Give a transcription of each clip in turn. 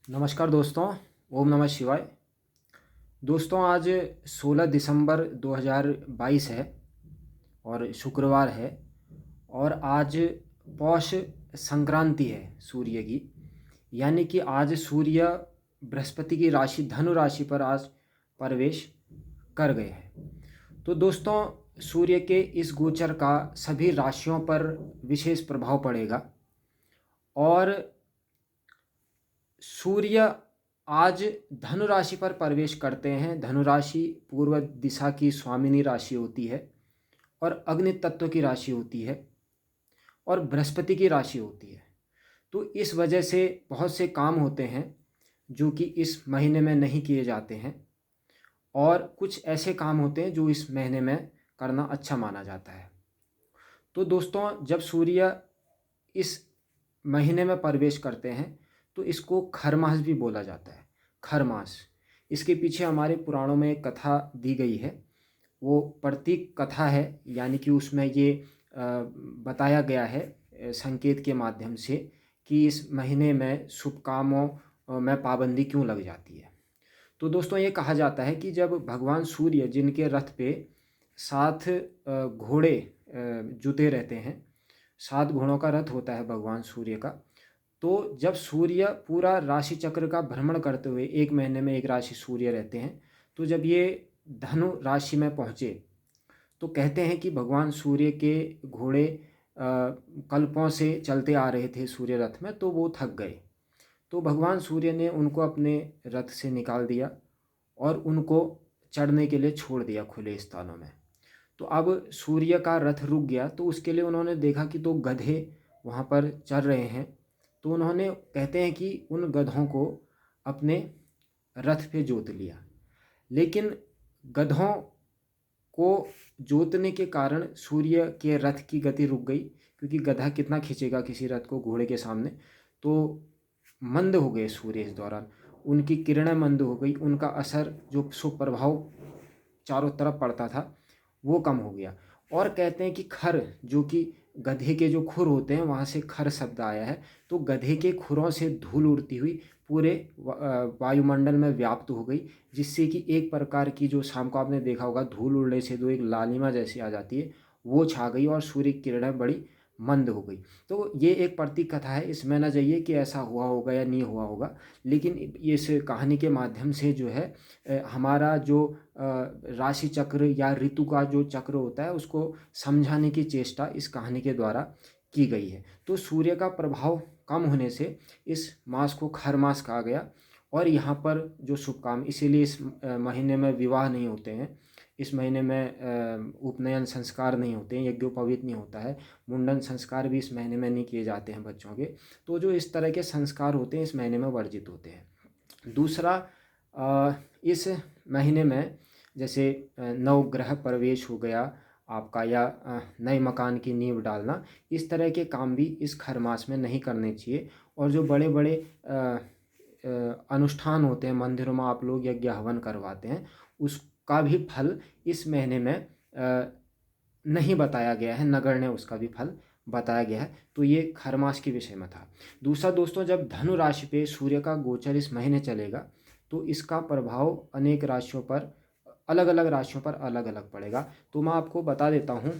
नमस्कार दोस्तों। ओम नमः शिवाय। दोस्तों, आज 16 दिसंबर 2022 है और शुक्रवार है। और आज पौष संक्रांति है सूर्य की। यानी कि आज सूर्य बृहस्पति की राशि धनु राशि पर आज प्रवेश कर गए हैं। तो दोस्तों, सूर्य के इस गोचर का सभी राशियों पर विशेष प्रभाव पड़ेगा। और सूर्य आज धनु राशि पर प्रवेश करते हैं। धनु राशि पूर्व दिशा की स्वामिनी राशि होती है और अग्नि तत्व की राशि होती है और बृहस्पति की राशि होती है। तो इस वजह से बहुत से काम होते हैं जो कि इस महीने में नहीं किए जाते हैं, और कुछ ऐसे काम होते हैं जो इस महीने में करना अच्छा माना जाता है। तो दोस्तों, जब सूर्य इस महीने में प्रवेश करते हैं तो इसको खरमास भी बोला जाता है। खरमास, इसके पीछे हमारे पुराणों में एक कथा दी गई है। वो प्रतीक कथा है, यानी कि उसमें ये बताया गया है संकेत के माध्यम से कि इस महीने में शुभ कामों में पाबंदी क्यों लग जाती है। तो दोस्तों, ये कहा जाता है कि जब भगवान सूर्य, जिनके रथ पे 7 घोड़े जुते रहते हैं, 7 घोड़ों का रथ होता है भगवान सूर्य का। तो जब सूर्य पूरा राशि चक्र का भ्रमण करते हुए, एक महीने में एक राशि सूर्य रहते हैं, तो जब ये धनु राशि में पहुँचे तो कहते हैं कि भगवान सूर्य के घोड़े कल्पों से चलते आ रहे थे सूर्य रथ में, तो वो थक गए। तो भगवान सूर्य ने उनको अपने रथ से निकाल दिया और उनको चढ़ने के लिए छोड़ दिया खुले स्थानों में। तो अब सूर्य का रथ रुक गया, तो उसके लिए उन्होंने देखा कि 2 गधे वहाँ पर चल रहे हैं। तो उन्होंने, कहते हैं कि उन गधों को अपने रथ पे जोत लिया। लेकिन गधों को जोतने के कारण सूर्य के रथ की गति रुक गई, क्योंकि गधा कितना खींचेगा किसी रथ को घोड़े के सामने। तो मंद हो गए सूर्य इस दौरान, उनकी किरणें मंद हो गई, उनका असर, जो सुप्रभाव चारों तरफ पड़ता था, वो कम हो गया। और कहते हैं कि खर, जो कि गधे के जो खुर होते हैं, वहाँ से खर शब्द आया है। तो गधे के खुरों से धूल उड़ती हुई पूरे वायुमंडल में व्याप्त हो गई, जिससे कि एक प्रकार की, जो शाम को आपने देखा होगा धूल उड़ने से जो एक लालिमा जैसी आ जाती है, वो छा गई और सूर्य की किरणें बड़ी मंद हो गई। तो ये एक प्रतीक कथा है, इसमें ना जाइए कि ऐसा हुआ होगा या नहीं हुआ होगा, लेकिन इस कहानी के माध्यम से जो है हमारा जो राशि चक्र या ऋतु का जो चक्र होता है, उसको समझाने की चेष्टा इस कहानी के द्वारा की गई है। तो सूर्य का प्रभाव कम होने से इस मास को खर मास कहा गया। और यहाँ पर जो शुभ काम, इसीलिए इस महीने में विवाह नहीं होते हैं, इस महीने में उपनयन संस्कार नहीं होते हैं, यज्ञोपवीत नहीं होता है, मुंडन संस्कार भी इस महीने में नहीं किए जाते हैं बच्चों के। तो जो इस तरह के संस्कार होते हैं इस महीने में वर्जित होते हैं। दूसरा, इस महीने में जैसे नवग्रह प्रवेश हो गया आपका, या नए मकान की नींव डालना, इस तरह के काम भी इस खर मास में नहीं करने चाहिए। और जो बड़े बड़े अनुष्ठान होते हैं, मंदिरों में आप लोग यज्ञ हवन करवाते हैं, उसका भी फल इस महीने में नहीं बताया गया है, नगण्य उसका भी फल बताया गया है। तो ये खर मास के विषय में था। दूसरा दोस्तों, जब धनु राशि पे सूर्य का गोचर इस महीने चलेगा तो इसका प्रभाव अनेक राशियों पर, अलग अलग राशियों पर अलग अलग पड़ेगा। तो मैं आपको बता देता हूँ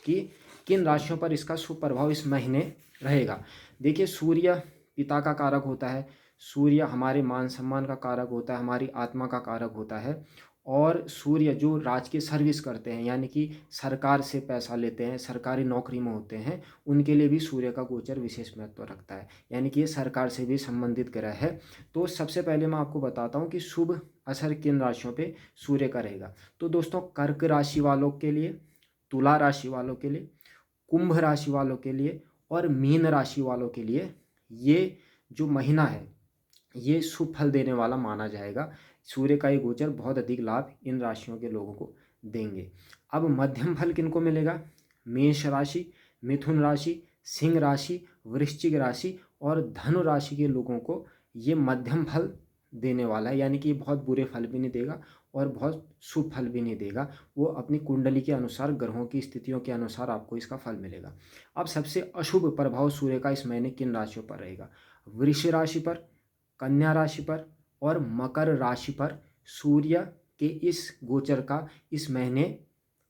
कि किन राशियों पर इसका शुभ प्रभाव इस महीने रहेगा। देखिए, सूर्य पिता का कारक होता है, सूर्य हमारे मान सम्मान का कारक होता है, हमारी आत्मा का कारक होता है। और सूर्य जो राजकीय सर्विस करते हैं, यानी कि सरकार से पैसा लेते हैं, सरकारी नौकरी में होते हैं, उनके लिए भी सूर्य का गोचर विशेष महत्व रखता है, यानी कि ये सरकार से भी संबंधित ग्रह है। तो सबसे पहले मैं आपको बताता हूँ कि शुभ असर किन राशियों पे सूर्य का रहेगा। तो दोस्तों, कर्क राशि वालों के लिए, तुला राशि वालों के लिए, कुंभ राशि वालों के लिए और मीन राशि वालों के लिए ये जो महीना है ये शुभ फल देने वाला माना जाएगा। सूर्य का ये गोचर बहुत अधिक लाभ इन राशियों के लोगों को देंगे। अब मध्यम फल किनको मिलेगा? मेष राशि, मिथुन राशि, सिंह राशि, वृश्चिक राशि और धनु राशि के लोगों को ये मध्यम फल देने वाला है, यानी कि बहुत बुरे फल भी नहीं देगा और बहुत शुभ फल भी नहीं देगा। वो अपनी कुंडली के अनुसार, ग्रहों की स्थितियों के अनुसार आपको इसका फल मिलेगा। अब सबसे अशुभ प्रभाव सूर्य का इस महीने किन राशियों पर रहेगा? वृष राशि पर, कन्या राशि पर और मकर राशि पर सूर्य के इस गोचर का इस महीने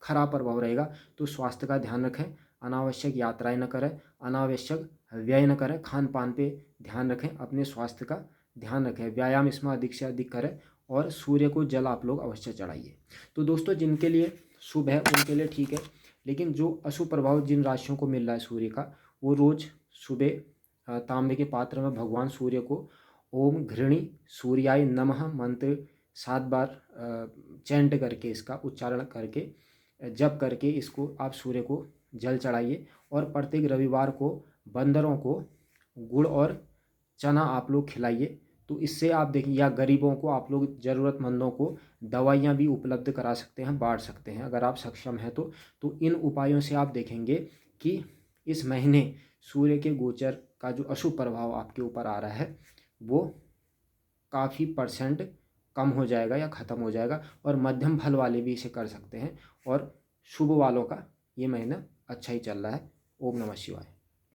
खराब प्रभाव रहेगा। तो स्वास्थ्य का ध्यान रखें, अनावश्यक यात्राएं न करें, अनावश्यक व्यय न करें, खान पान पे ध्यान रखें, अपने स्वास्थ्य का ध्यान रखें, व्यायाम इसमें अधिक से अधिक करें और सूर्य को जल आप लोग अवश्य चढ़ाइए। तो दोस्तों, जिनके लिए शुभ है उनके लिए ठीक है, लेकिन जो अशुभ प्रभाव जिन राशियों को मिल रहा है सूर्य का, वो रोज सुबह तांबे के पात्र में भगवान सूर्य को ओम घृणी सूर्याय नमः मंत्र 7 बार चैंट करके, इसका उच्चारण करके, जप करके इसको आप सूर्य को जल चढ़ाइए। और प्रत्येक रविवार को बंदरों को गुड़ और चना आप लोग खिलाइए। तो इससे आप देखिए, या गरीबों को आप लोग, ज़रूरतमंदों को दवाइयाँ भी उपलब्ध करा सकते हैं, बांट सकते हैं अगर आप सक्षम हैं तो इन उपायों से आप देखेंगे कि इस महीने सूर्य के गोचर का जो अशुभ प्रभाव आपके ऊपर आ रहा है वो काफ़ी % कम हो जाएगा या ख़त्म हो जाएगा। और मध्यम फल वाले भी इसे कर सकते हैं, और शुभ वालों का ये महीना अच्छा ही चल रहा है। ओम नमः शिवाय।